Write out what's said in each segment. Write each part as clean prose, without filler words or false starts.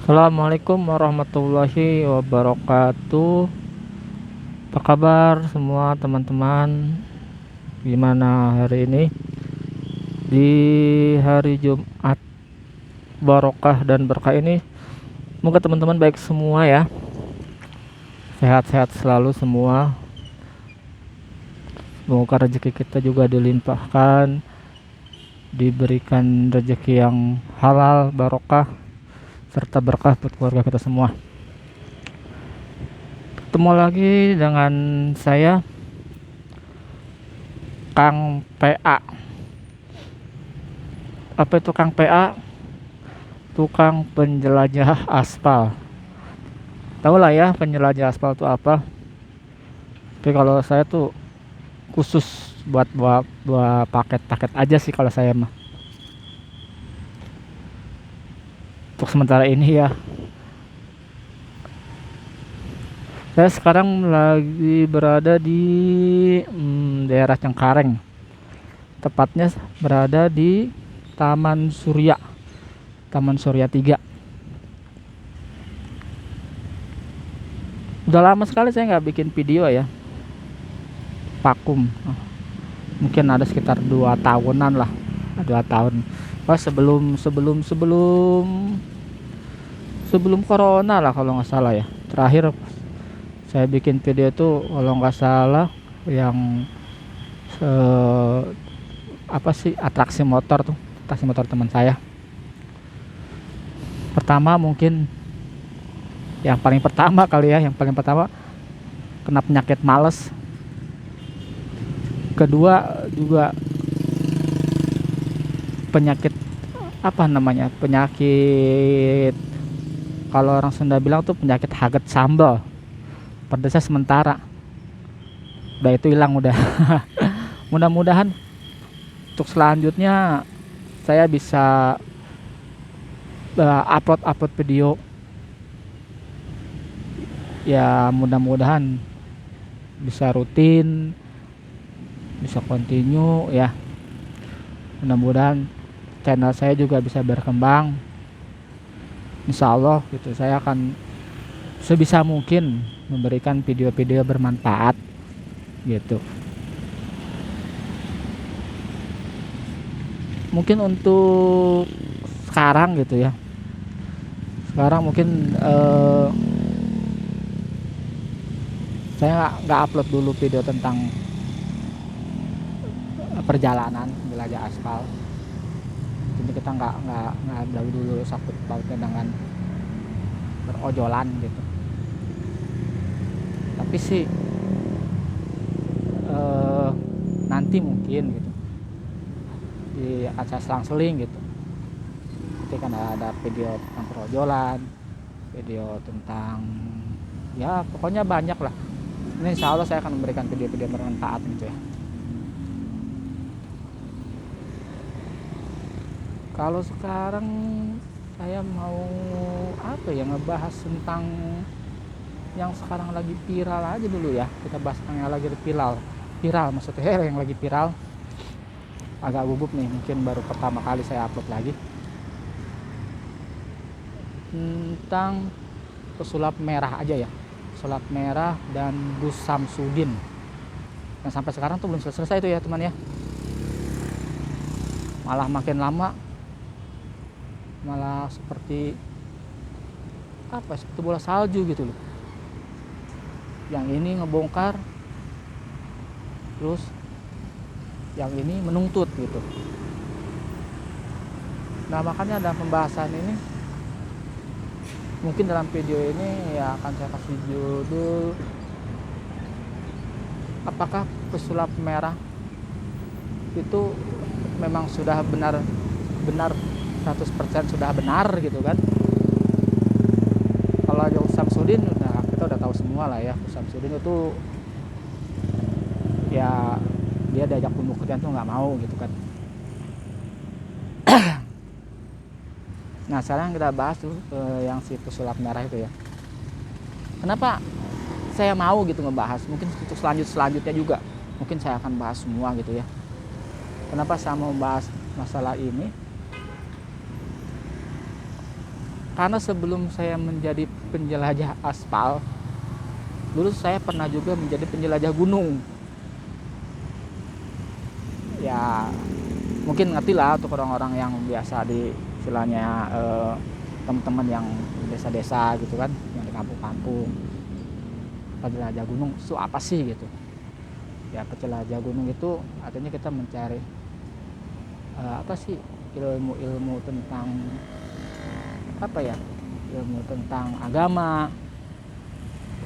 Assalamualaikum warahmatullahi wabarakatuh. Apa kabar semua teman-teman? Gimana hari ini? Di hari Jumat barokah dan berkah ini, semoga teman-teman baik semua ya. Sehat-sehat selalu semua. Semoga rezeki kita juga dilimpahkan, diberikan rezeki yang halal, barokah, serta berkah buat keluarga kita semua. Ketemu lagi dengan saya, Kang PA. Apa itu Kang PA? Tukang penjelajah aspal. Tahu lah ya penjelajah aspal itu apa. Tapi kalau saya tuh khusus buat bawa paket-paket aja sih kalau saya mah. Untuk sementara ini ya. Saya sekarang lagi berada di daerah Cengkareng. Tepatnya berada di Taman Surya. Taman Surya 3. Udah lama sekali saya nggak bikin video ya. Vakum. Mungkin ada sekitar 2 tahunan lah. 2 tahun. Pas sebelum corona lah kalau nggak salah ya. Terakhir saya bikin video itu kalau nggak salah yang apa sih, atraksi motor tuh, atraksi motor teman saya. Pertama mungkin yang paling pertama kali ya, yang paling pertama kena penyakit males. Kedua juga penyakit, apa namanya, penyakit, kalau orang Sunda bilang tuh penyakit haget sambal, pedasnya sementara. Udah itu hilang udah. Mudah-mudahan untuk selanjutnya saya bisa upload video ya, mudah-mudahan bisa rutin, bisa continue ya. Mudah-mudahan channel saya juga bisa berkembang, insya Allah gitu. Saya akan sebisa mungkin memberikan video-video bermanfaat gitu. Mungkin untuk sekarang gitu ya, sekarang mungkin saya nggak upload dulu video tentang perjalanan jelajah aspal. Jadi kita nggak dulu sakut pautnya dengan berojolan gitu. Tapi sih nanti mungkin gitu akan saya selang-seling gitu. Ketika ada video tentang perojolan, video tentang ya pokoknya banyak lah. Ini insya Allah saya akan memberikan video-video bermanfaat gitu ya. Kalau sekarang saya mau apa ya, ngebahas tentang yang sekarang lagi viral aja dulu ya. Kita bahas yang lagi viral maksudnya yang lagi viral. Agak gugup nih, mungkin baru pertama kali saya upload lagi tentang pesulap merah aja ya. Pesulap merah dan Gus Samsudin yang sampai sekarang tuh belum selesai itu ya teman ya. Malah makin lama malah seperti apa, seperti bola salju gitu loh. Yang ini ngebongkar, terus yang ini menuntut gitu. Nah makanya dalam pembahasan ini, mungkin dalam video ini ya akan saya kasih judul, apakah pesulap merah itu memang sudah benar 100% sudah benar gitu kan. Kalau Gus Samsudin nah kita udah tahu semua lah ya. Gus Samsudin itu ya dia diajak pembuktian tuh nggak mau gitu kan. Nah sekarang kita bahas tuh yang si pesulap merah itu ya. Kenapa saya mau gitu ngebahas, mungkin untuk selanjutnya juga mungkin saya akan bahas semua gitu ya. Kenapa saya mau bahas masalah ini, Karena sebelum saya menjadi penjelajah aspal, dulu saya pernah juga menjadi penjelajah gunung. Ya mungkin ngerti lah untuk orang-orang yang biasa di istilahnya teman-teman yang di desa-desa gitu kan, yang di kampung-kampung. Penjelajah gunung itu apa sih gitu? Ya penjelajah gunung itu artinya kita mencari apa sih, ilmu-ilmu tentang apa ya, ilmu tentang agama,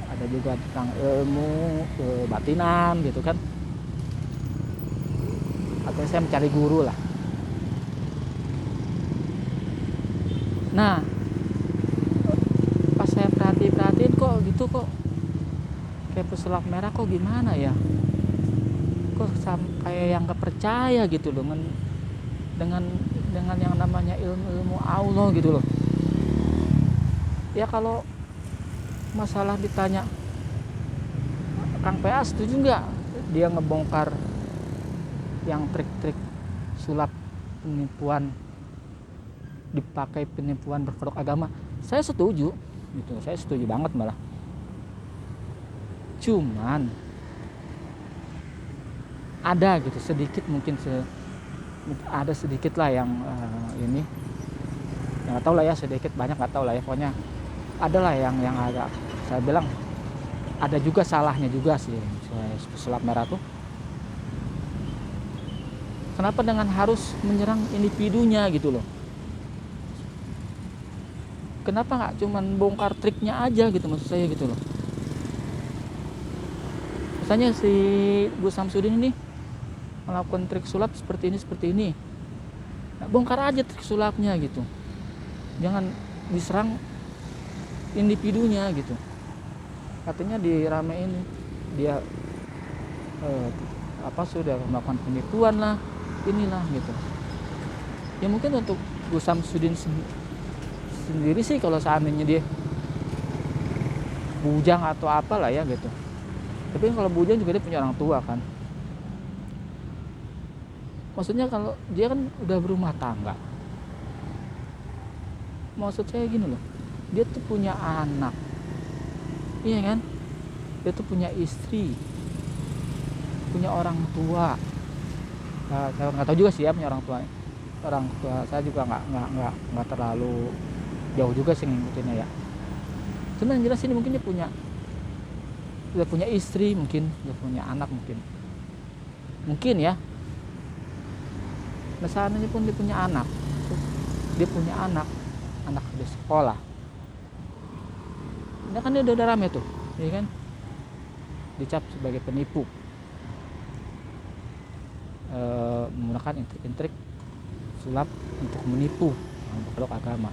ada juga tentang ilmu kebatinan gitu kan, atau saya mencari guru lah. Nah pas saya perhatiin kok gitu, kok kayak pesulap merah kok gimana ya, kok sampai yang gak percaya gitu loh dengan yang namanya ilmu Allah gitu loh. Ya kalau masalah ditanya Kang PA setuju nggak dia ngebongkar yang trik-trik sulap penipuan, dipakai penipuan berkedok agama, saya setuju gitu, saya setuju banget malah. Cuman ada gitu sedikit, mungkin ada sedikit lah yang ini yang nggak tahu lah ya, sedikit banyak nggak tahu lah ya, pokoknya adalah yang agak saya bilang ada juga salahnya juga sih pesulap merah tuh. Kenapa dengan harus menyerang individunya gitu loh? Kenapa nggak cuman bongkar triknya aja gitu, maksud saya gitu loh. Misalnya si Gus Samsudin ini melakukan trik sulap seperti ini, nah, bongkar aja trik sulapnya gitu, jangan diserang individunya gitu. Katanya diramein dia sudah melakukan penipuan lah, inilah gitu. Ya mungkin untuk Gus Samsudin sendiri sih, kalau seandainya dia bujang atau apalah ya gitu. Tapi kalau bujang juga dia punya orang tua kan. Maksudnya kalau dia kan udah berumah tangga, maksud saya gini loh, dia tuh punya anak, iya kan, dia tuh punya istri, punya orang tua. Nah, saya nggak tahu juga sih ya punya orang tua saya juga nggak terlalu jauh juga sih ngikutinnya ya. Cuman yang jelas ini mungkin dia udah punya istri, mungkin udah punya anak, mungkin ya. Nah seandainya pun dia punya anak di sekolah, ini kan dia udah rame tuh, ya kan, dicap sebagai penipu, menggunakan intrik sulap untuk menipu berkedok agama.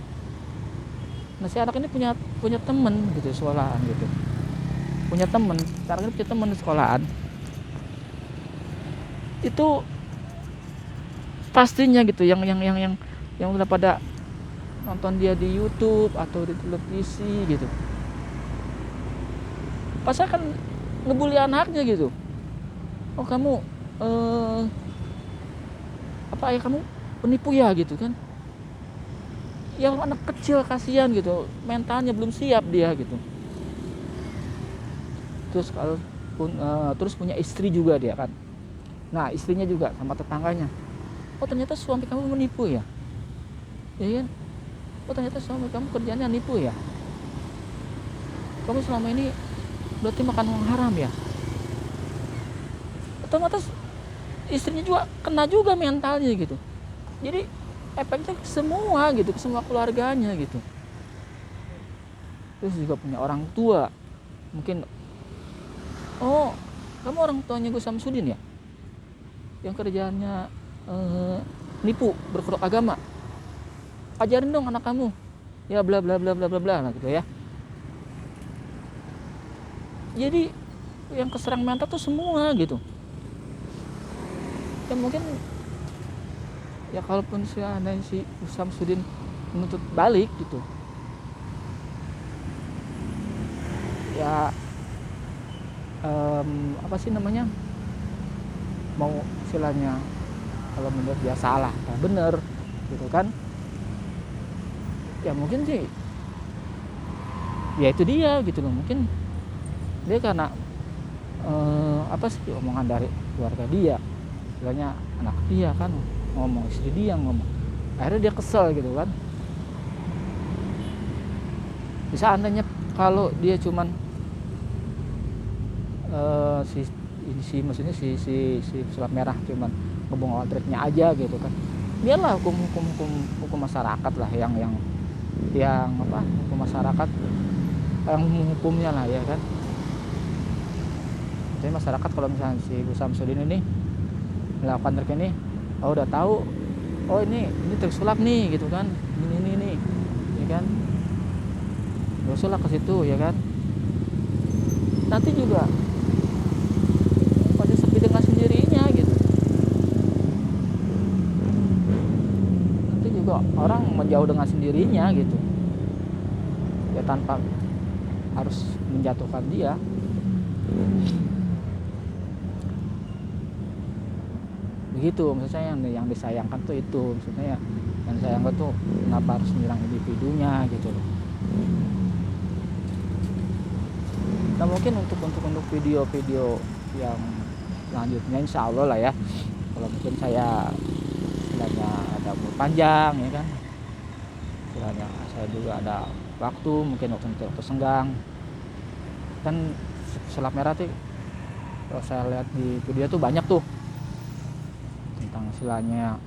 Nah si anak ini punya temen gitu sekolahan gitu, punya temen di sekolahan. Itu pastinya gitu yang udah pada nonton dia di YouTube atau di televisi gitu, pasti akan ngebully anaknya gitu. Oh kamu ya kamu penipu ya gitu kan. Ya anak kecil kasihan gitu, mentalnya belum siap dia gitu. Terus kalau terus punya istri juga dia kan. Nah istrinya juga sama tetangganya, oh ternyata suami kamu menipu ya, ya kan? Oh ternyata suami kamu kerjanya nipu ya, kamu selama ini berarti makan uang haram ya. Otomatis istrinya juga kena juga mentalnya gitu. Jadi efeknya ke semua gitu, ke semua keluarganya gitu. Terus juga punya orang tua, mungkin oh kamu orang tuanya Gus Samsudin ya, yang kerjaannya nipu berkedok agama, ajarin dong anak kamu ya bla bla bla bla bla bla gitu ya. Jadi yang keserang mental tuh semua gitu. Ya mungkin ya kalaupun si Samsudin menuntut balik gitu, ya apa sih namanya, mau istilahnya kalau menurut dia salah atau bener gitu kan, ya mungkin sih ya itu dia gitu loh, mungkin dia karena apa sih, omongan dari keluarga dia, istilahnya anak dia kan ngomong, istri dia ngomong, akhirnya dia kesel gitu kan. Bisa andainya kalau dia cuman maksudnya si pesulap merah cuman ngebongkar triknya aja gitu kan, biarlah hukum masyarakat lah yang apa, hukum masyarakat yang menghukumnya lah ya kan. Jadi masyarakat kalau misalnya si Bu Samsudin ini melakukan trik ini, oh udah tahu, oh ini trik sulap nih gitu kan, ini ya kan, gak usah lah ke situ ya kan. Nanti juga pasti sepi dengan sendirinya gitu. Nanti juga orang menjauh dengan sendirinya gitu ya, tanpa harus menjatuhkan dia. Begitu maksudnya, yang disayangkan tuh itu, maksudnya yang disayangkan tuh kenapa harus menyerang individunya gitu loh. Nah mungkin untuk video-video yang selanjutnya insya Allah lah ya, kalau mungkin saya istilahnya ada umur panjang ya kan, istilahnya saya juga ada waktu, mungkin waktu senggang, kan pesulap merah tuh kalau saya lihat di video tuh banyak tuh tentang istilahnya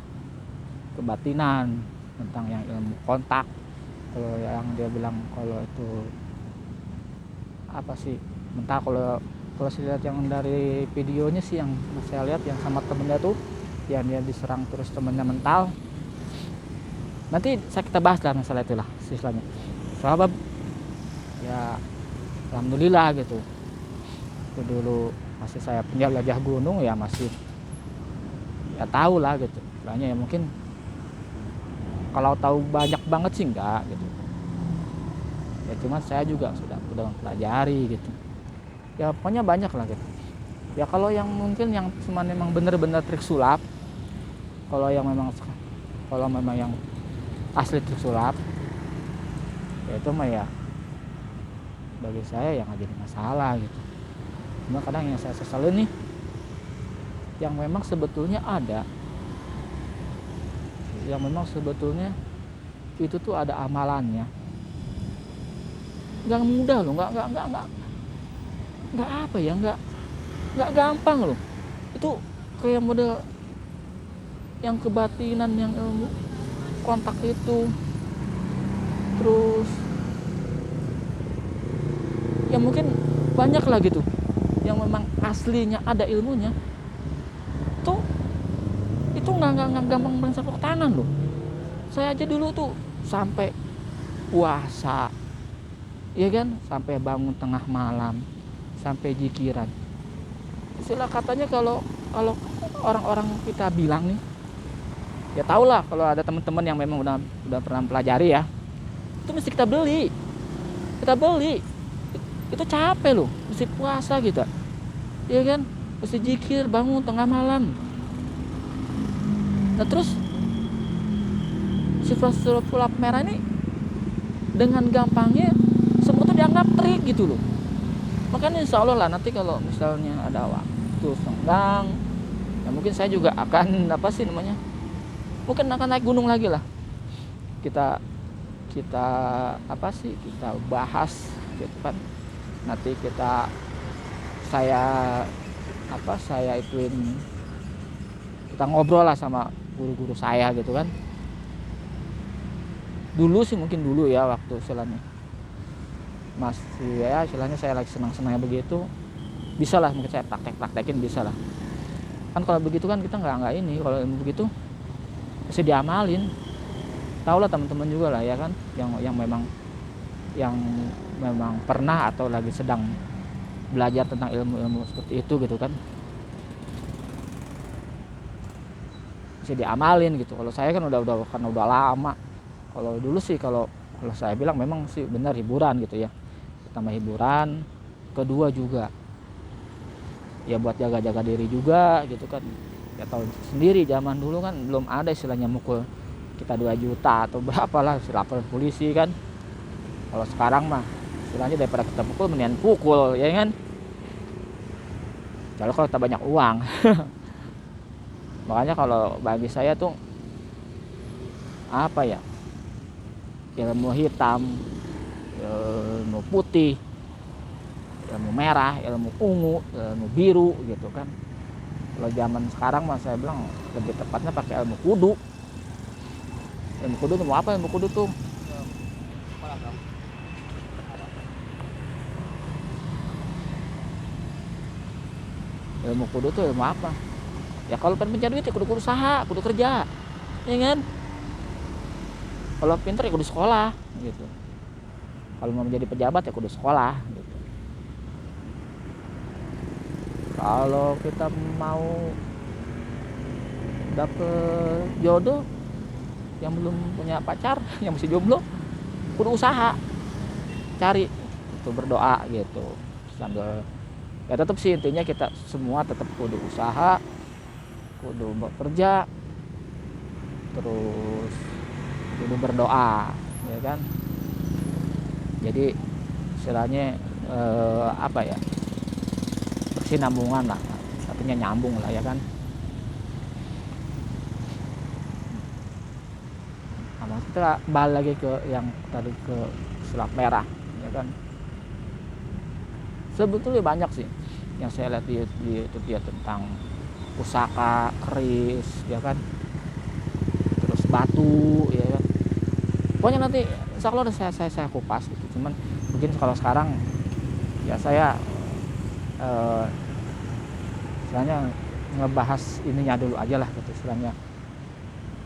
kebatinan, tentang yang ilmu kontak. Kalau yang dia bilang kalau itu apa sih, mentah, kalau saya lihat yang dari videonya sih, yang saya lihat yang sama temennya tuh, yang dia diserang terus temennya mental. Nanti kita bahas lah masalah itulah istilahnya. Soalnya ya alhamdulillah gitu, itu dulu masih saya penjelajah gunung ya, masih ya tahu lah gitu istilahnya ya. Mungkin kalau tahu banyak banget sih enggak gitu ya, cuma saya juga sudah mempelajari gitu ya, pokoknya banyak lah gitu ya. Kalau yang mungkin yang cuma memang bener-bener trik sulap, kalau memang yang asli trik sulap ya itu mah ya bagi saya yang nggak jadi masalah gitu. Cuma kadang yang saya sesalin nih, yang memang sebetulnya ada, yang memang sebetulnya itu tuh ada amalannya, nggak mudah loh, nggak apa ya, nggak gampang loh. Itu kayak model yang kebatinan, yang ilmu kontak itu, terus ya mungkin banyak lah gitu yang memang aslinya ada ilmunya tuh, itu nggak gampang bersapu tangan loh. Saya aja dulu tuh sampai puasa ya kan, sampai bangun tengah malam, sampai jikiran. Istilah katanya kalau orang-orang kita bilang nih, ya tau lah kalau ada teman-teman yang memang udah pernah pelajari ya, itu mesti kita beli itu capek loh, mesti puasa gitu ya kan, mesti jikir bangun tengah malam. Nah terus si pesulap merah ini dengan gampangnya semua tuh dianggap trik gitu loh. Makanya insya Allah lah nanti kalau misalnya ada waktu senggang ya, mungkin saya juga akan mungkin akan naik gunung lagi lah, kita bahas gitu kan. Nanti saya ituin, kita ngobrol lah sama guru-guru saya gitu kan. Mungkin dulu ya, waktu istilahnya masih ya istilahnya saya lagi senang-senangnya begitu, bisa lah mungkin saya praktekin, bisa lah kan. Kalau begitu kan kita nggak ini, kalau begitu mesti diamalin. Tahu lah teman-teman juga lah ya kan, yang memang pernah atau lagi sedang belajar tentang ilmu-ilmu seperti itu gitu kan, mesti diamalin gitu. Kalau saya kan udah lama. Kalau dulu sih kalau saya bilang memang sih benar hiburan gitu ya, pertama hiburan, kedua juga ya buat jaga-jaga diri juga gitu kan. Ya tahu sendiri zaman dulu kan belum ada istilahnya mukul kita 2 juta atau berapa lah lapor polisi kan. Kalau sekarang mah istilahnya daripada kita pukul mendingan pukul ya kan, kalau kita banyak uang. Makanya kalau bagi saya tuh apa ya, ilmu hitam, ilmu putih, ilmu merah, ilmu ungu, ilmu biru gitu kan. Kalau zaman sekarang mah saya bilang lebih tepatnya pakai ilmu kudu. Ilmu kudu tuh mau apa? Ilmu kudu tuh ilmu kudu tuh ilmu apa? Ya kalau pengen punya duit ya kudu usaha, kudu kerja, ya kan? Kalau pinter ya kudu sekolah gitu. Kalau mau menjadi pejabat ya kudu sekolah gitu. Kalau kita mau dapet jodoh yang belum punya pacar, yang masih jomblo, kudu usaha, cari, itu berdoa gitu sambil ya tetap sih intinya kita semua tetap kudu usaha, kudu bekerja, terus kudu berdoa ya kan. Jadi istilahnya apa ya, bersinambungan lah, artinya nyambung lah ya kan. Nah, kita balik lagi ke yang tadi ke sulap merah ya kan. Sebetulnya banyak sih yang saya lihat di YouTube ya tentang pusaka, keris ya kan, terus batu ya kan. Pokoknya nanti insya Allah saya kupas gitu. Cuman mungkin kalau sekarang ya saya istilahnya ngebahas ininya dulu aja lah gitu istilahnya.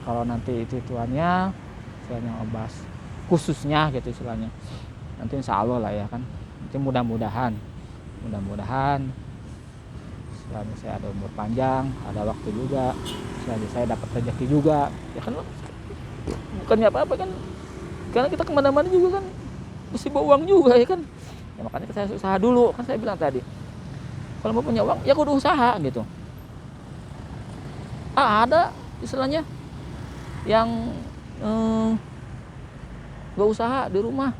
Kalau nanti itu tuannya istilahnya ngebahas khususnya gitu istilahnya, nanti insya Allah lah ya kan. Nanti mudah-mudahan istilahnya saya ada umur panjang, ada waktu juga, istilahnya saya dapat rezeki juga ya kan. Bukannya apa-apa kan, karena kita kemana-mana juga kan mesti bawa uang juga ya kan. Ya makanya saya usaha dulu kan, saya bilang tadi kalau mau punya uang ya kudu usaha gitu. Ada istilahnya yang gak usaha di rumah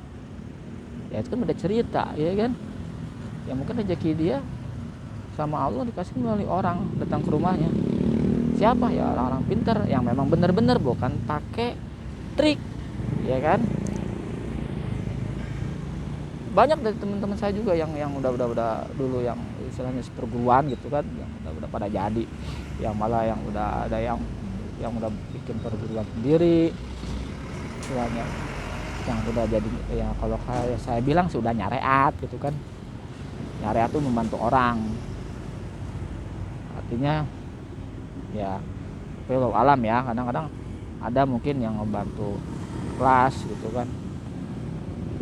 ya, itu kan beda cerita ya kan. Ya mungkin rezeki dia sama Allah dikasih melalui orang datang ke rumahnya. Siapa ya? Orang-orang pintar yang memang benar-benar bukan pakai trik ya kan. Banyak dari teman-teman saya juga yang udah dulu yang istilahnya seperguruan gitu kan, yang udah pada jadi, yang malah yang udah ada yang udah bikin perguruan sendiri istilahnya, yang udah jadi ya kalau kayak saya bilang sudah nyareat gitu kan. Nyareat tuh membantu orang, artinya ya kalau alam ya, kadang-kadang ada mungkin yang membantu kelas gitu kan,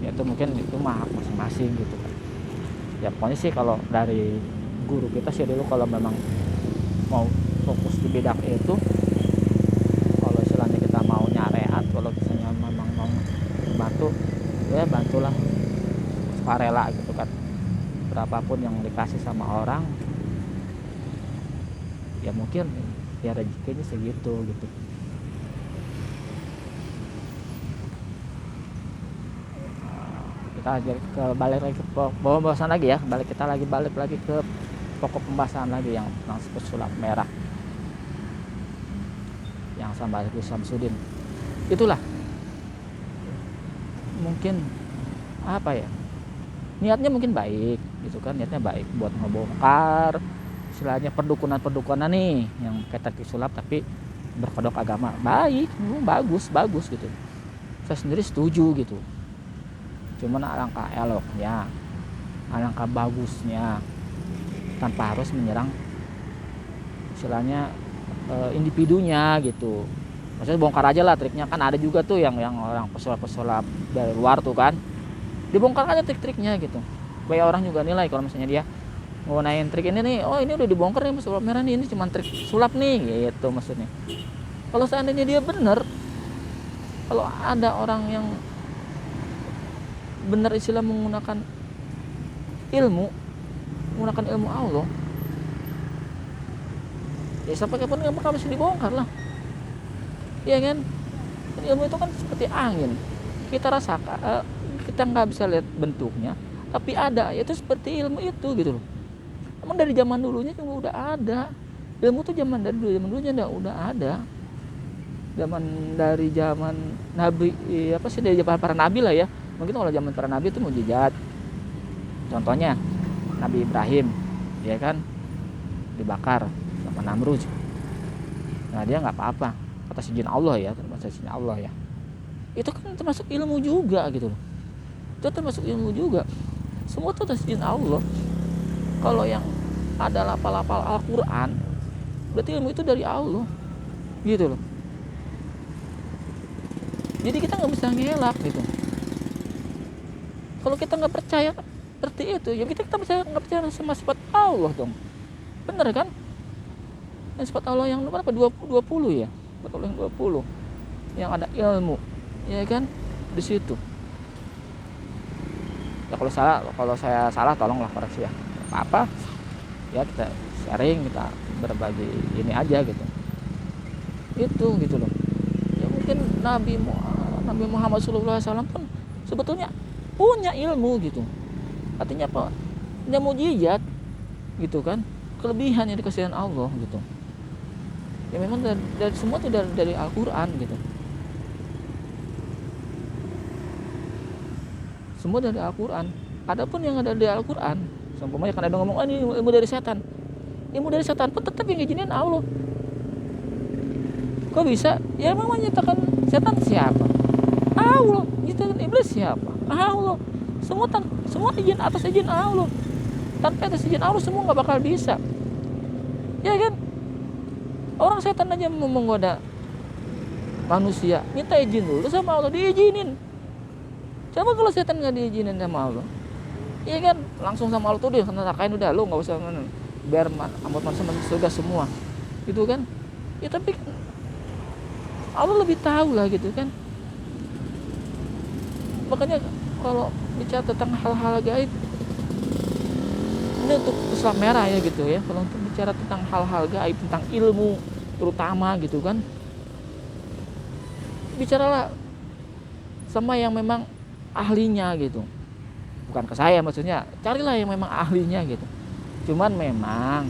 ya itu mungkin itu mah hak masing-masing gitu kan. Ya pokoknya sih kalau dari guru kita sih dulu kalau memang mau fokus di bidang itu, kalau istilahnya kita mau nyareat, kalau misalnya memang mau bantu ya bantulah sukarela gitu kan. Berapapun yang dikasih sama orang ya mungkin ya rezekinya segitu gitu. Kita balik lagi ke pembahasan lagi ya, balik lagi ke pokok pembahasan lagi yang tentang sulap merah yang sama Gus Samsudin. Itulah mungkin apa ya, niatnya mungkin baik gitu kan, niatnya baik buat ngebongkar istilahnya perdukunan nih yang kayak tadi sulap tapi berkedok agama, baik, bagus gitu. Saya sendiri setuju gitu. Cuman alangkah eloknya, alangkah bagusnya tanpa harus menyerang istilahnya individunya gitu. Maksudnya bongkar aja lah triknya, kan ada juga tuh yang orang pesulap dari luar tuh kan, dibongkar aja trik-triknya gitu. Supaya orang juga nilai kalau misalnya dia nggunain trik ini nih, oh ini udah dibongkar nih sulap merah nih, ini cuma trik sulap nih gitu maksudnya. Kalau seandainya dia bener, kalau ada orang yang bener istilah menggunakan ilmu Allah, ya sampai kapan nggak bakal bisa dibongkar lah, ya kan. Ilmu itu kan seperti angin, kita rasakan, kita nggak bisa lihat bentuknya, tapi ada, yaitu seperti ilmu itu gitu loh. Emang dari zaman dulunya juga udah ada ilmu tuh, zaman dulunya udah ada, dari zaman nabi, dari zaman para nabi lah ya. Mungkin kalau zaman para nabi itu mukjizat, contohnya Nabi Ibrahim ya kan, dibakar sama Namrud. Nah dia nggak apa-apa atas izin Allah ya, termasuk izin Allah ya. Itu kan termasuk ilmu juga gitu loh. Itu termasuk ilmu juga. Semua itu atas izin Allah. Kalau yang ada lapal-lapal Al-Quran, berarti ilmu itu dari Allah gitu loh. Jadi kita nggak bisa ngelak gitu. Kalau kita nggak percaya seperti itu, ya kita nggak percaya sama sifat Allah dong. Bener kan? Dan sifat Allah yang berapa? 20 ya. Sifat Allah yang 20 yang ada ilmu, ya kan? Di situ. Ya kalau saya salah tolonglah koreksi ya. Apa? Ya kita sharing, kita berbagi ini aja gitu. Itu gitu loh. Ya mungkin Nabi Muhammad SAW pun sebetulnya punya ilmu gitu. Artinya apa? Dia mukjizat gitu kan, kelebihan yang dikasihin Allah gitu. Ya memang dari semua itu dari Al-Quran gitu. Semua dari Al-Quran. Adapun yang ada dari Al-Quran, seumpamanya kan ada ngomong, ini ilmu dari setan. Ilmu dari setan pun tetap yang ngizinin Allah. Kok bisa? Ya memang nyatakan setan siapa? Allah. Nyatakan iblis siapa? Allah. Semua izin atas izin Allah. Tanpa atas izin Allah semua nggak bakal bisa. Ya kan? Orang setan aja mau menggoda manusia, minta izin dulu sama Allah, diizinin. Coba kalau setan nggak diizinin sama Allah, ya kan langsung sama Allah tuh dia nerakain udah, lu nggak usah biar amat manusia masuk surga semua, gitu kan? Ya tapi kan Allah lebih tahu lah gitu kan. Makanya kalau bicara tentang hal-hal gaib, ini untuk Islam merah ya gitu ya. Kalau untuk bicara tentang hal-hal gaib, tentang ilmu terutama gitu kan, bicaralah sama yang memang ahlinya gitu. Bukan ke saya maksudnya, carilah yang memang ahlinya gitu. Cuman memang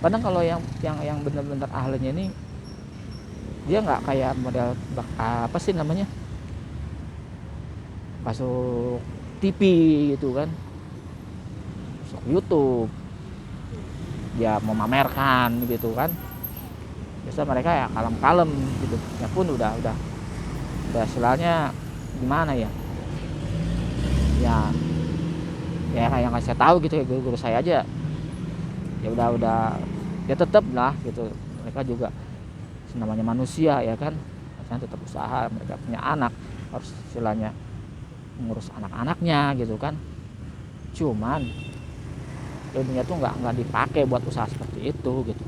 kadang kalau yang benar-benar ahlinya ini, dia nggak kayak model apa sih namanya, masuk TV gitu kan, masuk YouTube, dia mau memamerkan gitu kan. Biasa mereka ya kalem-kalem gitu, ya pun udah istilahnya gimana ya, kayak yang saya tahu gitu ya, guru saya aja ya udah ya tetap lah gitu, mereka juga namanya manusia ya kan, maksudnya tetap usaha, mereka punya anak, harus istilahnya mengurus anak-anaknya gitu kan. Cuman ilmunya tuh nggak dipakai buat usaha seperti itu gitu.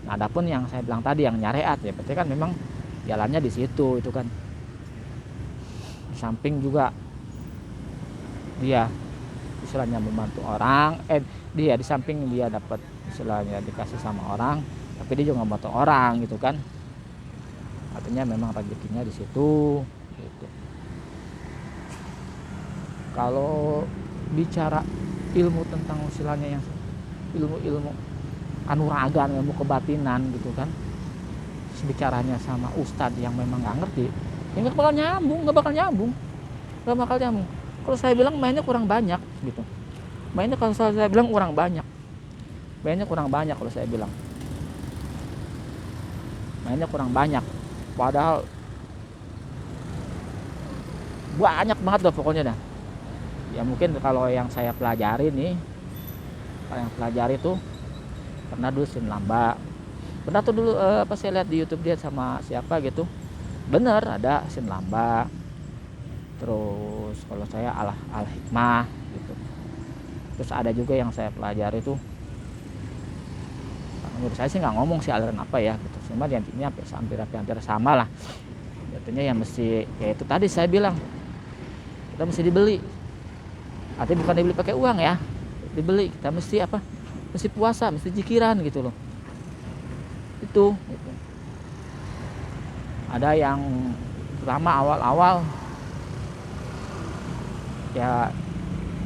Nah, adapun yang saya bilang tadi yang nyariat ya, berarti kan memang jalannya di situ itu kan. Di samping juga dia istilahnya membantu orang, dia di samping dia dapat istilahnya dikasih sama orang, tapi dia juga membantu orang gitu kan. Artinya memang rezekinya di situ gitu. Kalau bicara ilmu tentang istilahnya yang ilmu kanuragan, ilmu kebatinan gitu kan, bicaranya sama ustadz yang memang nggak ngerti, ya nggak bakal nyambung. Kalau saya bilang mainnya kurang banyak gitu. Kalau saya bilang kurang banyak kalau saya bilang. Mainnya kurang banyak. Padahal banyak banget loh pokoknya dah. Ya mungkin kalau yang saya pelajari nih, tuh pernah dulu Sin Lamba. Pernah tuh dulu saya lihat di YouTube dia sama siapa gitu. Bener ada Sin Lamba. Terus kalau saya al hikmah gitu. Terus ada juga yang saya pelajari tuh, menurut saya sih nggak ngomong sih aliran apa ya gitu, cuma dia intinya hampir sama lah. Artinya yang mesti ya itu tadi saya bilang, kita mesti dibeli. Artinya bukan dibeli pakai uang ya, dibeli, kita mesti apa, mesti puasa, mesti jikiran gitu loh. Itu gitu. Ada yang pertama awal-awal ya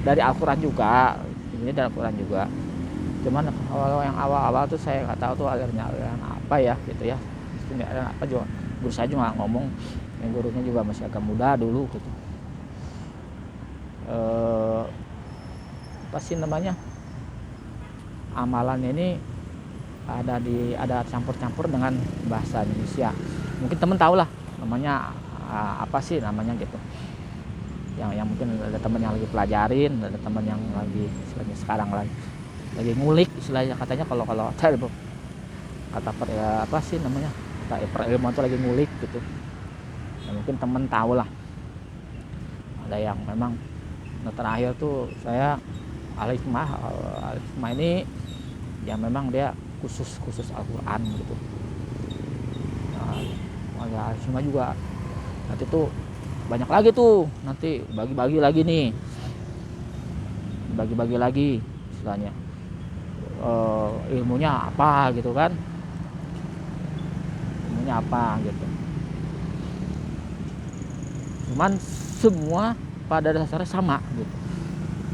dari Al-Quran juga, ini dari Al-Quran juga. Cuman yang awal-awal tuh saya nggak tahu tuh aliran apa ya gitu ya, aliran apa juga. Guru saya juga nggak ngomong, yang gurunya juga masih agak muda dulu gitu. Apa sih namanya, amalannya ini ada campur-campur dengan bahasa Indonesia. Mungkin temen tahu lah namanya apa sih namanya gitu. Yang mungkin ada teman yang lagi pelajarin, ada teman yang lagi sekarang lagi ngulik istilahnya, katanya kalau kata apa sih namanya, kata perilmuan itu lagi ngulik gitu ya, mungkin temen tahu lah. Ada yang memang terakhir tuh saya Al-Hikmah ini yang memang dia khusus Al-Quran gitu. Nah, Al-Hikmah juga nanti tuh banyak lagi tuh, nanti bagi-bagi lagi nih, bagi-bagi lagi istilahnya, ilmunya apa gitu kan, ilmunya apa gitu. Cuman semua pada dasarnya sama gitu,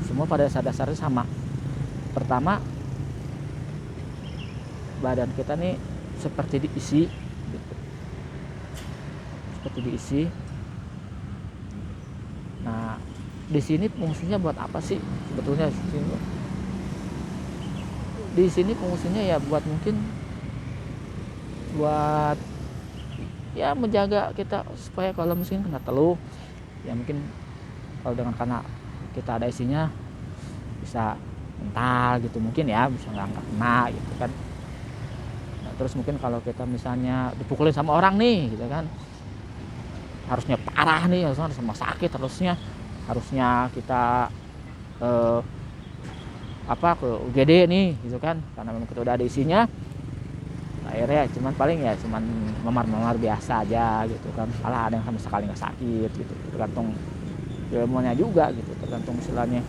semua pada dasarnya sama. Pertama, badan kita nih seperti diisi gitu. Seperti diisi. Nah, di sini fungsinya buat apa sih sebetulnya? Di sini fungsinya ya buat mungkin buat ya menjaga kita supaya kalau mungkin kena teluh ya, mungkin kalau dengan karena kita ada isinya bisa mental gitu mungkin ya, bisa nggak kena gitu kan. Nah, terus mungkin kalau kita misalnya dipukulin sama orang nih gitu kan, harusnya parah nih, harusnya sama sakit, harusnya kita ke UGD nih gitu kan, karena memang kita udah ada isinya. Akhirnya cuman memar-memar biasa aja gitu kan, malah ada yang sama sekali nggak sakit gitu. Tergantung ilmunya juga gitu, tergantung istilahnya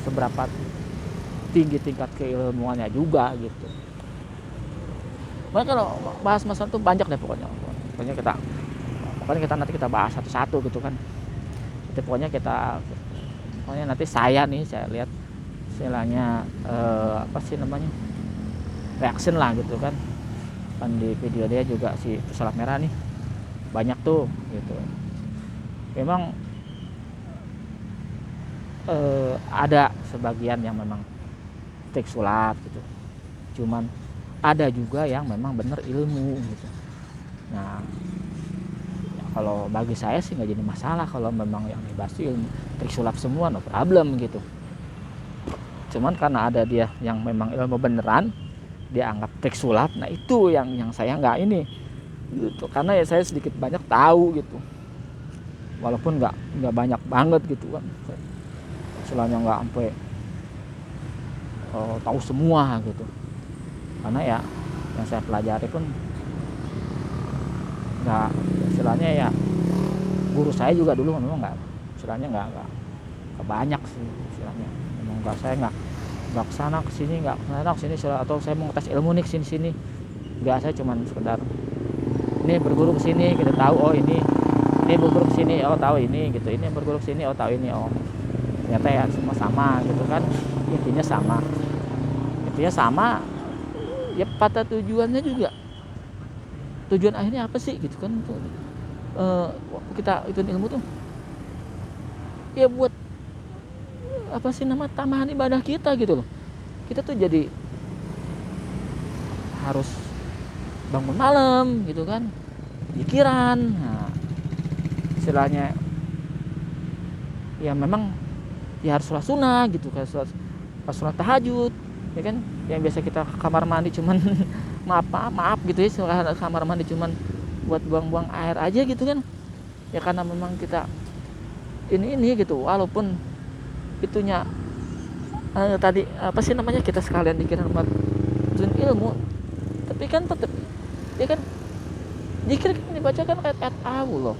seberapa tinggi tingkat keilmuannya juga gitu. Makanya kalau bahas masalah itu banyak deh pokoknya nanti kita bahas satu-satu gitu kan. Itu pokoknya nanti saya lihat istilahnya apa sih namanya, reaction lah gitu kan di video dia juga si pesulap merah nih banyak tuh gitu. Memang ada sebagian yang memang trik sulap gitu, cuman ada juga yang memang bener ilmu gitu. Nah, kalau bagi saya sih nggak jadi masalah kalau memang yang dibahas ilmu trik sulap semua, no problem gitu. Cuman karena ada dia yang memang ilmu beneran dia anggap trik sulap, nah itu yang saya nggak ini gitu. Karena ya saya sedikit banyak tahu gitu, walaupun nggak banyak banget gitu kan, istilahnya nggak sampai tahu semua gitu. Karena ya yang saya pelajari pun nggak, istilahnya ya guru saya juga dulu memang nggak banyak sih istilahnya. Memang saya nggak kesana kesini, nggak kesana kesini, atau saya mau ngetes ilmu nih sini nggak. Saya cuman sekedar ini berguru kesini kita tahu, oh ini berguru kesini oh tahu ini gitu, ini berguru kesini oh tahu ini, oh ternyata ya semua sama gitu kan. Intinya sama ya, pada tujuannya juga, tujuan akhirnya apa sih gitu kan. Kita itu ilmu tuh ya buat apa sih nama, tambahan ibadah kita gitu loh. Kita tuh jadi harus bangun malam gitu kan, pikiran, nah, istilahnya ya memang ya harus sholat sunnah gitu kan, sholat tahajud ya kan. Yang biasa kita kamar mandi cuman maaf gitu ya, kamar mandi cuman buat buang-buang air aja gitu kan ya, karena memang kita ini gitu, walaupun itunya tadi apa sih namanya, kita sekalian dikira buat ilmu, tapi kan tetap ya kan dikira kan dibacakan ayat-ayat Allah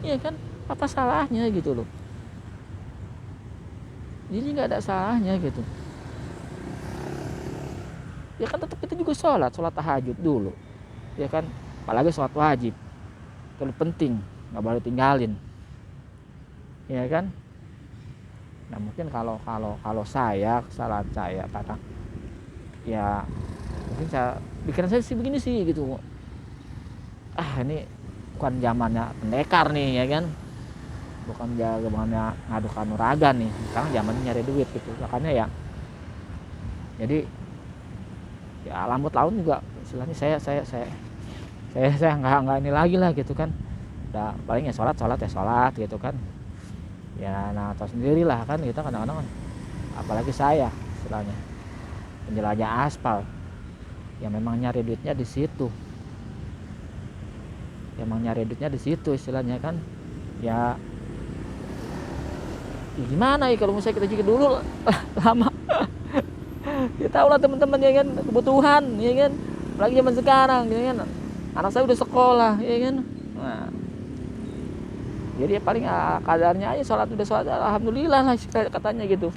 ya kan, apa salahnya gitu loh. Jadi nggak ada salahnya gitu ya kan. Tetap kita juga sholat tahajud dulu ya kan, apalagi sholat wajib itu penting, nggak boleh tinggalin ya kan. Nah mungkin kalau saya kesalahan saya karena ya mungkin pikiran saya sih begini sih gitu, ini bukan zamannya pendekar nih ya kan, bukan zamannya ngadu kanuragan nih, sekarang zamannya nyari duit gitu. Makanya ya jadi ya lambat laun juga istilahnya saya nggak ini lagi lah gitu kan. Udah paling ya sholat gitu kan ya. Nah tahu sendiri lah kan kita kadang-kadang kan, apalagi saya istilahnya penjelajah aspal yang memang nyari duitnya di situ, istilahnya kan ya. Ya gimana ya kalau misalnya kita juga dulu lama ya tahu lah teman-teman ya kan, kebutuhan ya kan, apalagi zaman sekarang ya kan, anak saya udah sekolah ya kan. Nah jadi ya paling kadarnya aja sholat, udah sholat alhamdulillah lah katanya gitu.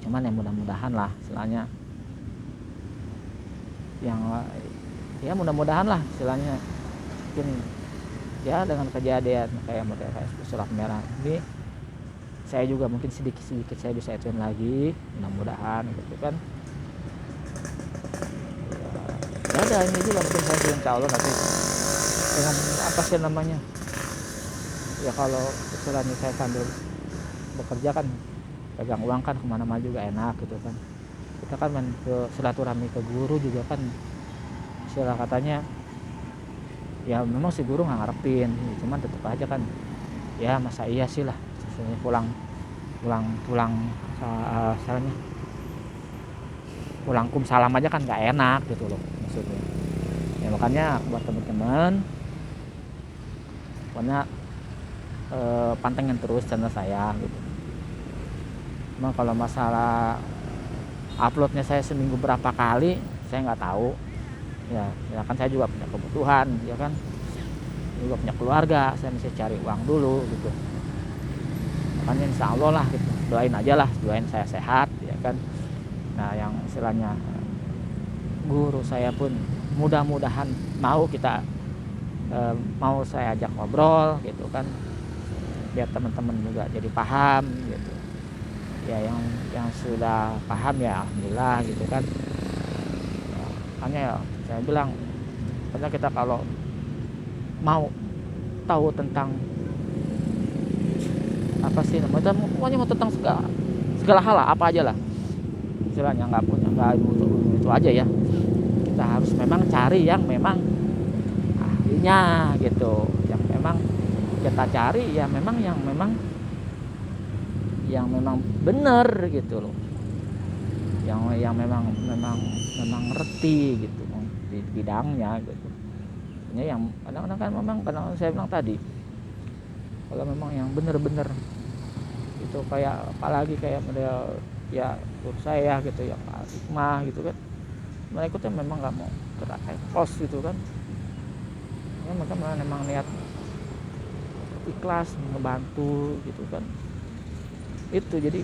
Cuman ya mudah-mudahan lah istilahnya yang ya mudah-mudahan lah istilahnya mungkin ya dengan kejadian kayak surat merah ini saya juga mungkin sedikit saya bisa ituin lagi, mudah-mudahan gitu kan. Ya ada ini juga mungkin saya insya Allah nanti dengan apa sih namanya ya, kalau istilahnya saya sambil bekerja kan pegang uang kan kemana-mana juga enak gitu kan. Kita kan main ke silaturahmi ke guru juga kan, istilah katanya ya memang si guru nggak ngarepin, cuman tetap aja kan ya masa iya sih lah pulang salahnya pulang kum salam aja kan nggak enak gitu loh maksudnya ya. Makanya buat teman-teman pokoknya pantengin terus channel saya gitu. Cuma kalau masalah uploadnya saya seminggu berapa kali saya nggak tahu ya kan saya juga punya kebutuhan ya kan, juga punya keluarga, saya mesti cari uang dulu gitu. Makanya insya Allah lah gitu, doain aja lah, doain saya sehat ya kan. Nah yang istilahnya guru saya pun mudah-mudahan mau saya ajak ngobrol gitu kan, biar teman-teman juga jadi paham gitu ya. Yang sudah paham ya alhamdulillah gitu kan. Makanya ya saya bilang, karena kita kalau mau tahu tentang apa sih namanya, pokoknya mau tentang segala hal lah, apa aja lah istilahnya, nggak itu aja ya. Kita harus memang cari yang memang ahlinya gitu, yang memang kita cari ya memang yang memang benar gitu loh, yang memang ngerti gitu di bidangnya gitu. Ini yang kadang-kadang kan memang saya bilang tadi, kalau memang yang benar-benar itu kayak apalagi kayak model ya menurut saya gitu ya Pak Hikmah gitu kan, mereka tuh memang nggak mau terakhir kos gitu kan ya, mereka memang niat ikhlas ngebantu gitu kan. Itu jadi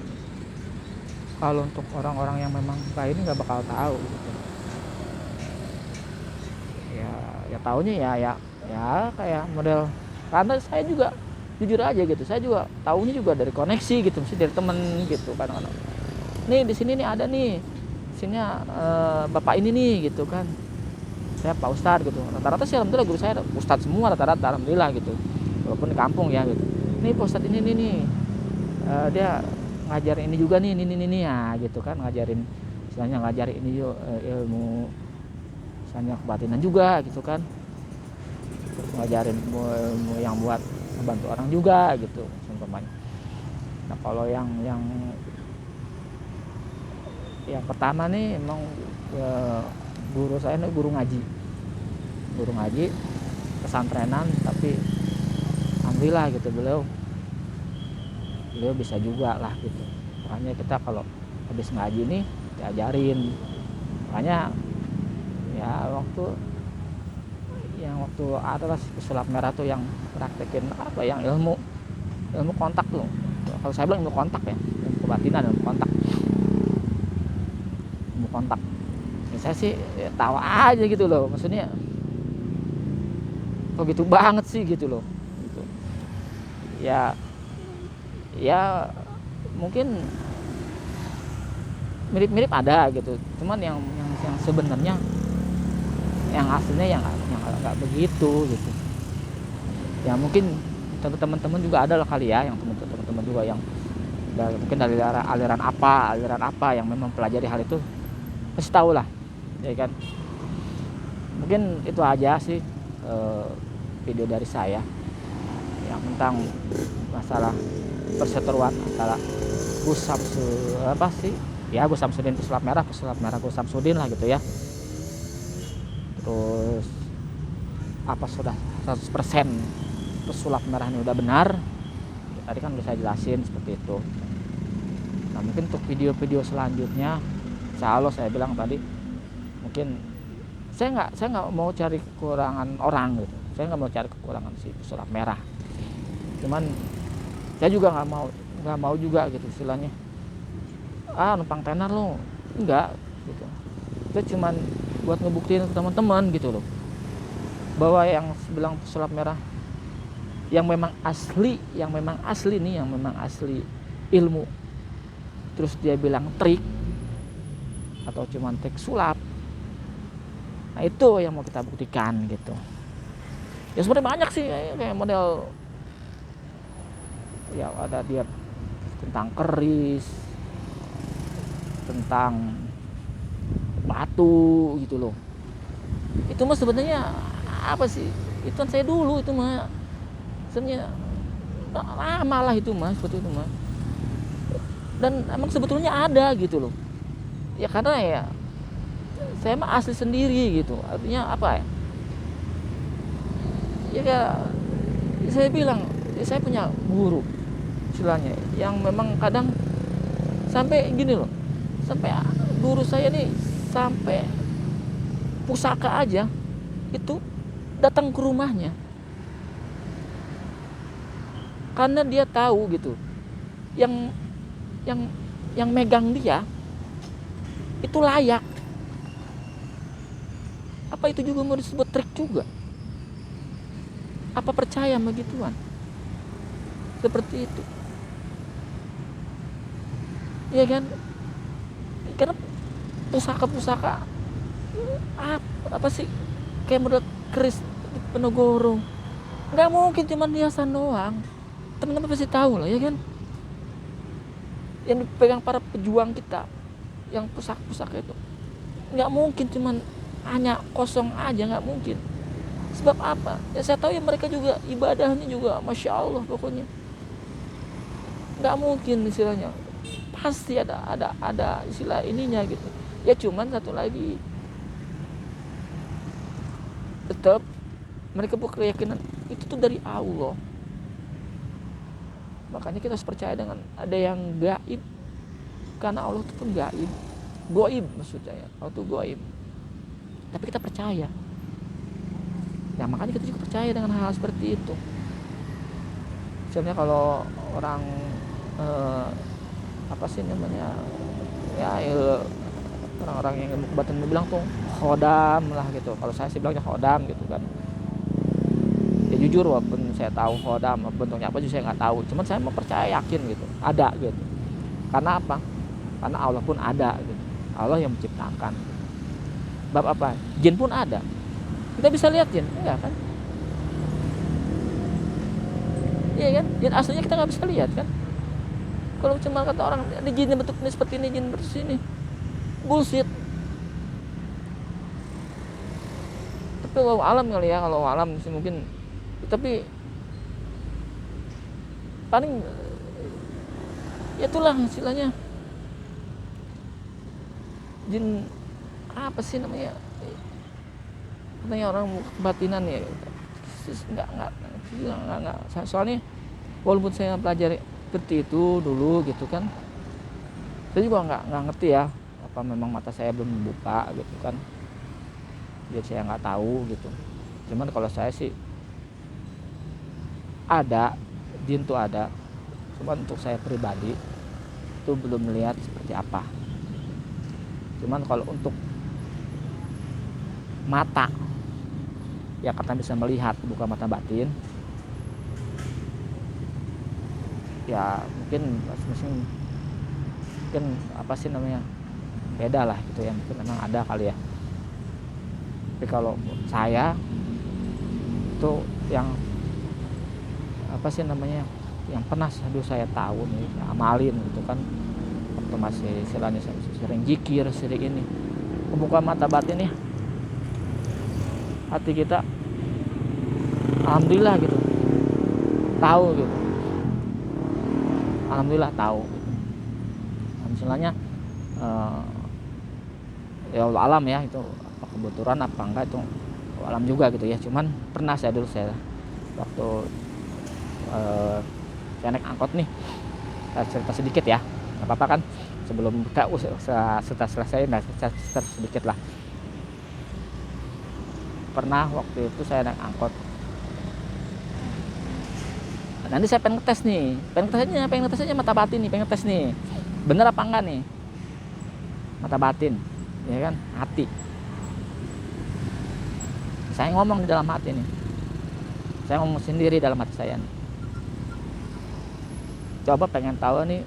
kalau untuk orang-orang yang memang kayak ini nggak bakal tahu gitu ya taunya ya kayak model, karena saya juga jujur aja gitu, saya juga taunya juga dari koneksi gitu, mesti dari temen gitu kan. Nih di sini nih ada nih, sini bapak ini nih gitu kan, saya Pak Ustadz gitu. Rata-rata sih alhamdulillah guru saya Ustadz semua rata-rata alhamdulillah gitu, walaupun di kampung ya gitu. Nih Pak Ustadz ini nih dia ngajarin ini juga nih ya gitu kan, ngajarin istilahnya ngajarin ini ilmu misalnya kebatinan juga gitu kan, terus ngajarin ilmu yang buat membantu orang juga gitu umpamanya. Nah kalau yang pertama nih emang guru saya nih guru ngaji pesantrenan, tapi alhamdulillah gitu beliau bisa juga lah gitu. Makanya kita kalau habis ngaji nih diajarin, makanya ya waktu adalah pesulap merah tuh yang praktekin apa yang ilmu kontak tuh, kalau saya bilang ilmu kontak ya, ilmu kebatinan, ilmu kontak ya, saya sih ya, tawa aja gitu loh, maksudnya kok gitu banget sih gitu loh gitu. Ya ya mungkin mirip-mirip ada gitu, cuman yang sebenarnya yang aslinya yang nggak begitu gitu. Ya mungkin teman-teman juga ada lah kali ya, yang teman-teman juga yang mungkin dari aliran apa yang memang pelajari hal itu, pasti tahu lah ya kan. Mungkin itu aja sih video dari saya yang tentang masalah perseteruan antara Gus Samsudin pesulap merah Gus Samsudin lah gitu ya. Terus apa sudah 100% pesulap merah ini udah benar, tadi kan udah saya jelasin seperti itu. Nah mungkin untuk video-video selanjutnya, insya Allah saya bilang tadi, mungkin saya nggak mau cari kekurangan orang gitu, saya nggak mau cari kekurangan si pesulap merah, cuman saya juga nggak mau juga gitu istilahnya numpang tenar lo, enggak gitu. Itu cuman buat ngebuktiin ke teman-teman gitu loh, bahwa yang bilang pesulap merah yang memang asli nih, yang memang asli ilmu, terus dia bilang trik atau cuman trik sulap, nah itu yang mau kita buktikan gitu. Ya sebenarnya banyak sih kayak model ya, ada dia tentang keris, tentang batu gitu loh. Itu mah sebenarnya apa sih, itu kan saya dulu itu mah sebenarnya lama lah itu mah, seperti itu mah. Dan emang sebetulnya ada gitu loh ya, karena ya saya mah asli sendiri gitu. Artinya apa ya saya bilang ya, saya punya guru istilahnya yang memang kadang sampai gini loh, sampai guru saya nih sampai pusaka aja itu datang ke rumahnya karena dia tahu gitu yang megang dia itu layak. Apa itu juga mau disebut trik juga? Apa percaya sama gituan? Seperti itu. Iya kan? Karena pusaka-pusaka apa sih kayak model keris Penogoro, nggak mungkin cuma hiasan doang. Teman-teman pasti tahu lah ya kan, yang dipegang para pejuang kita yang pusaka-pusaka itu nggak mungkin cuma hanya kosong aja, nggak mungkin. Sebab apa ya, saya tahu ya mereka juga ibadahnya juga masya Allah, pokoknya nggak mungkin istilahnya, pasti ada istilah ininya gitu ya. Cuman satu lagi, tetap mereka punya keyakinan itu tuh dari Allah. Makanya kita harus percaya dengan ada yang gaib, karena Allah itu pun gaib maksudnya ya, Allah itu gaib, tapi kita percaya ya. Makanya kita juga percaya dengan hal seperti itu. Misalnya kalau orang apa sih namanya ya, orang-orang yang ilmu kebatinan bilang tuh khodam lah gitu. Kalau saya sih bilangnya khodam gitu kan. Ya jujur walaupun saya tahu khodam bentuknya apa juga saya nggak tahu, cuman saya mau percaya yakin gitu ada gitu. Karena apa? Karena Allah pun ada gitu. Allah yang menciptakan. Bab apa? Jin pun ada. Kita bisa lihat jin, enggak kan? Iya kan? Jin aslinya kita nggak bisa lihat kan? Kalau cuma kata orang ini jin bentuk ini seperti ini, jin seperti ini, bullshit. Tapi walau alam kali ya, kalau alam sih mungkin, tapi paling ya itulah istilahnya jin apa sih namanya, katanya orang kebatinan ya, nggak soalnya walaupun saya pelajari seperti itu dulu gitu kan, saya juga nggak ngerti ya, apa memang mata saya belum membuka gitu kan, jadi saya nggak tahu gitu. Cuman kalau saya sih ada jin tuh ada, cuman untuk saya pribadi itu belum melihat seperti apa. Cuman kalau untuk mata ya karena bisa melihat, bukan mata batin, ya mungkin masing-masing mungkin apa sih namanya beda lah gitu ya, mungkin memang ada kali ya. Tapi kalau saya itu yang apa sih namanya yang pernah dulu saya tahu nih amalin gitu kan, waktu masih istilahnya sering zikir, sering ini, membuka mata batin ya hati kita, alhamdulillah gitu, tahu gitu, alhamdulillah tahu gitu. Misalnya ya Allah alam ya, itu apa kebetulan apa enggak itu alam juga gitu ya. Cuman pernah saya dulu saya waktu saya naik angkot nih, saya cerita sedikit ya, nggak apa-apa kan, sebelum kita setelah selesai, nah cerita sedikit lah. Pernah waktu itu saya naik angkot, nanti saya pengen ngetes nih, pengen ngetes aja mata batin nih, pengen ngetes nih bener apa enggak nih mata batin ya kan, hati. Saya ngomong di dalam hati nih, saya ngomong sendiri dalam hati saya nih, coba pengen tahu nih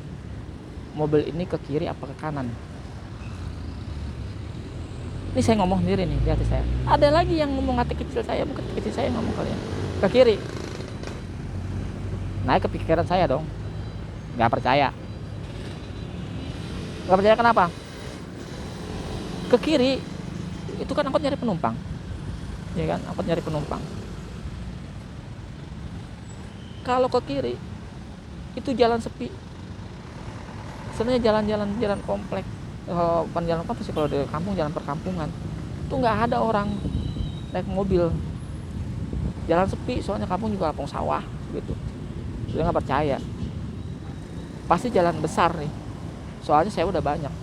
mobil ini ke kiri apa ke kanan. Ini saya ngomong sendiri nih di hati saya. Ada lagi yang ngomong hati kecil saya, bukan hati kecil saya ngomong kalian ke kiri. Naik ke pikiran saya dong, nggak percaya. Nggak percaya kenapa? Ke kiri itu kan angkot nyari penumpang, ya kan, angkot nyari penumpang. Kalau ke kiri itu jalan sepi, sebenarnya jalan komplek, bukan jalan apa sih, kalau di kampung jalan perkampungan itu nggak ada orang naik mobil, jalan sepi, soalnya kampung juga kampung sawah gitu. Dia nggak percaya, pasti jalan besar nih, soalnya saya udah banyak.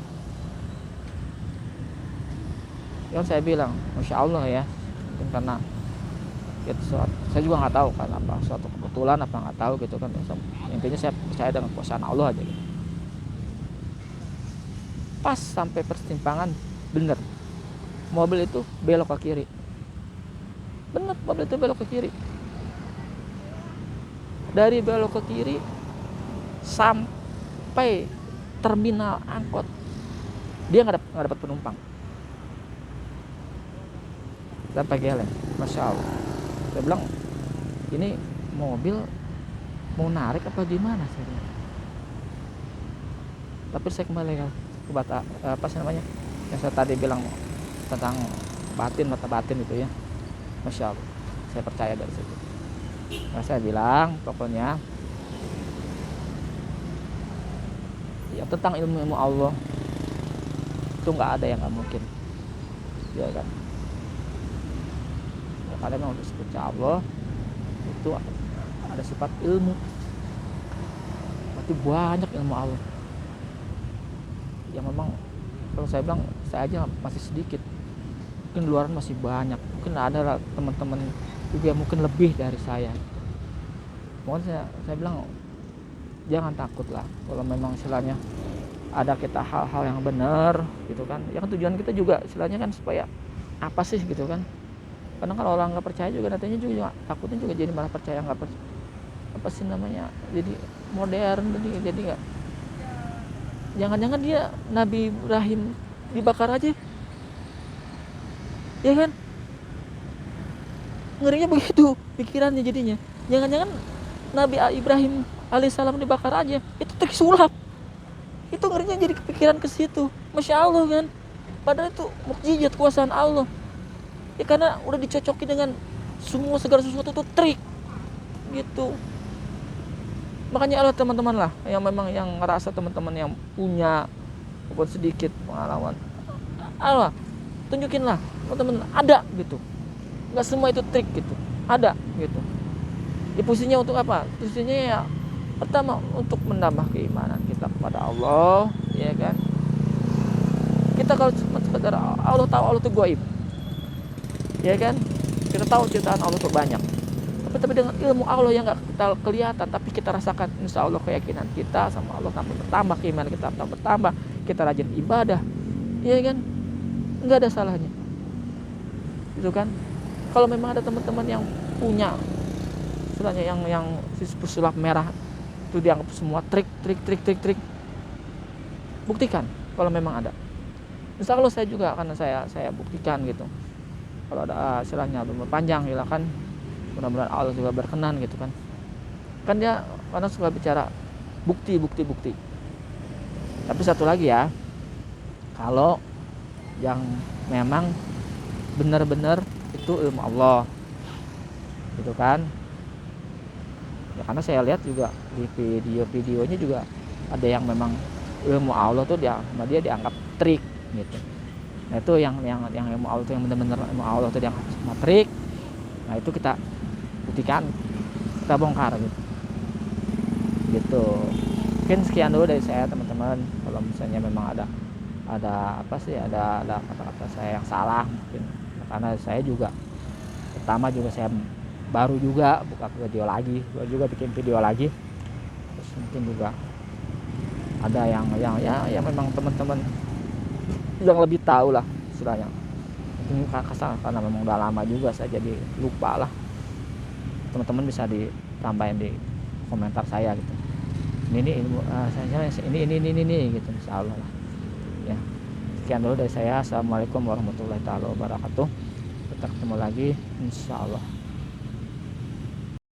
Yang saya bilang masya Allah ya, mungkin karena gitu, saya juga nggak tahu kan apa suatu kebetulan apa nggak tahu gitu kan, intinya saya percaya dengan kuasa Allah aja gitu. Pas sampai persimpangan, bener mobil itu belok ke kiri, bener mobil itu belok ke kiri. Dari belok ke kiri sampai terminal angkot, dia nggak dapat penumpang, sampai geleng. Masya Allah, saya bilang ini mobil mau narik apa gimana saya. Tapi saya kembali ke apa sih namanya yang saya tadi bilang tentang batin, mata batin itu ya. Masya Allah, saya percaya dari situ. Nah, saya bilang pokoknya ya tentang ilmu Allah itu nggak ada yang nggak mungkin, ya kan. Ya, karena memang disebut Allah itu ada sifat ilmu, berarti banyak ilmu Allah yang memang kalau saya bilang saya aja masih sedikit, mungkin di luaran masih banyak, mungkin ada teman-teman juga mungkin lebih dari saya. Makanya saya bilang jangan takut lah kalau memang istilahnya ada kita hal-hal yang benar gitu kan. Ya kan tujuan kita juga istilahnya kan supaya apa sih gitu kan. Kadang kalau orang nggak percaya juga nantinya juga takutnya juga jadi malah percaya nggak apa sih namanya, jadi modern, jadi nggak, jangan-jangan dia Nabi Ibrahim dibakar aja, ya kan, ngerinya begitu pikirannya jadinya. Jangan-jangan Nabi Ibrahim alaihissalam dibakar aja itu trik sulap, itu ngerinya jadi kepikiran ke situ. Masya Allah kan, padahal itu mukjizat kuasaan Allah ya, karena udah dicocoki dengan semua segala sesuatu itu trik gitu. Makanya Allah teman-teman lah yang memang yang ngerasa teman-teman yang punya walaupun sedikit pengalaman, Allah tunjukin lah teman-teman ada gitu, nggak semua itu trik gitu, ada gitu. Ya fungsinya untuk apa? Fungsinya ya pertama untuk menambah keimanan kita kepada Allah, ya kan. Kita kalau cuma sekedar Allah tahu Allah itu gaib, ya kan. Kita tahu ciptaan Allah itu banyak, tapi dengan ilmu Allah yang nggak kita kelihatan tapi kita rasakan, insya Allah keyakinan kita sama Allah tambah bertambah, keimanan kita tambah bertambah, kita rajin ibadah, ya kan, nggak ada salahnya itu kan. Kalau memang ada teman-teman yang punya istilahnya yang sulap merah itu dianggap semua trik. Buktikan kalau memang ada. Insya Allah saya juga, karena saya buktikan gitu. Kalau ada istilahnya umur panjang ya kan, mudah-mudahan Allah juga berkenan gitu kan. Kan dia karena suka bicara bukti. Tapi satu lagi ya, kalau yang memang benar-benar itu ilmu Allah gitu kan ya, karena saya lihat juga di videonya juga ada yang memang ilmu Allah tuh sama dia dianggap trik gitu. Nah itu yang ilmu Allah tuh yang benar-benar ilmu Allah tuh dianggap sama trik. Nah itu kita buktikan, kita bongkar gitu. Mungkin sekian dulu dari saya teman-teman. Kalau misalnya memang ada apa sih, ada kata-kata saya yang salah mungkin, karena saya juga pertama juga saya baru juga buka video lagi, baru juga bikin video lagi, terus mungkin juga ada yang memang teman-teman yang lebih tahu lah istilahnya. Mungkin kasar karena memang udah lama juga saya jadi lupa lah. Teman-teman bisa ditambahin di komentar saya gitu. Ini ilmu ini gitu, insyaallah lah. Ya. Sekian dulu dari saya. Assalamualaikum warahmatullahi wabarakatuh. Kita ketemu lagi insyaallah.